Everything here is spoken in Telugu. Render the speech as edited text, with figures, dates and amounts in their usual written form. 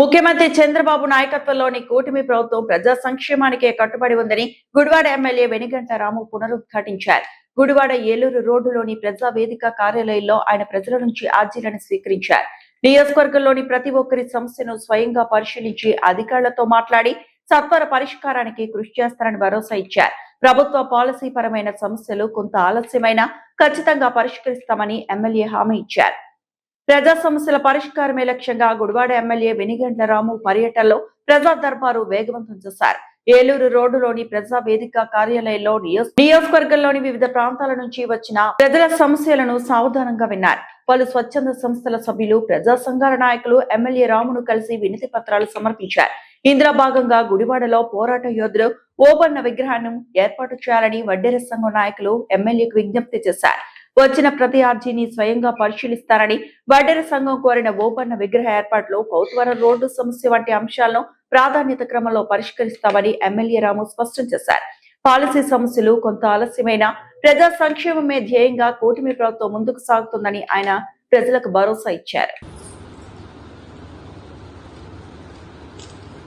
ముఖ్యమంత్రి చంద్రబాబు నాయకత్వంలోని కూటమి ప్రభుత్వం ప్రజా సంక్షేమానికే కట్టుబడి ఉందని గుడివాడ ఎమ్మెల్యే వెనిగంట రాము పునరుద్ఘాటించారు. గుడివాడ ఏలూరు రోడ్డులోని ప్రజా వేదిక కార్యాలయంలో ఆయన ప్రజల నుంచి అర్జీలను స్వీకరించారు. నియోజకవర్గంలోని ప్రతి ఒక్కరి సమస్యను స్వయంగా పరిశీలించి అధికారులతో మాట్లాడి సత్వర పరిష్కారానికి కృషి చేస్తారని భరోసా ఇచ్చారు. ప్రభుత్వ పాలసీ పరమైన సమస్యలు కొంత ఆలస్యమైనా ఖచ్చితంగా పరిష్కరిస్తామని ఎమ్మెల్యే హామీ ఇచ్చారు. ప్రజా సమస్యల పరిష్కారమే లక్ష్యంగా గుడివాడ ఎమ్మెల్యే వెనిగండ్ల రాము పర్యటనలో ప్రజా దర్బారు వేగవంతం చేశారు. ఏలూరు రోడ్డులోని ప్రజా వేదిక కార్యాలయంలో నియోజకవర్గంలోని వివిధ ప్రాంతాల నుంచి వచ్చిన ప్రజల సమస్యలను సావధానంగా విన్నారు. పలు స్వచ్ఛంద సంస్థల సభ్యులు, ప్రజా సంఘాల నాయకులు ఎమ్మెల్యే రామును కలిసి వినతి పత్రాలు సమర్పించారు. ఇందులో భాగంగా గుడివాడలో పోరాట యోధులు ఓబన్న విగ్రహాన్ని ఏర్పాటు చేయాలని వడ్డెర సంఘం నాయకులు ఎమ్మెల్యేకు విజ్ఞప్తి చేశారు. వచ్చిన ప్రతి అర్జీని స్వయంగా పరిశీలిస్తారని, వడ్డెర సంఘం కోరిన ఓబన్న విగ్రహ ఏర్పాటులో కౌత్వరం రోడ్డు సమస్య వంటి అంశాలను ప్రాధాన్యత క్రమంలో పరిష్కరిస్తామని ఎమ్మెల్యే రాము స్పష్టం చేశారు. పాలసీ సమస్యలు కొంత ఆలస్యమైన ప్రజా సంక్షేమమే ధ్యేయంగా కూటమి ప్రభుత్వం ముందుకు సాగుతుందని ఆయన ప్రజలకు భరోసా ఇచ్చారు.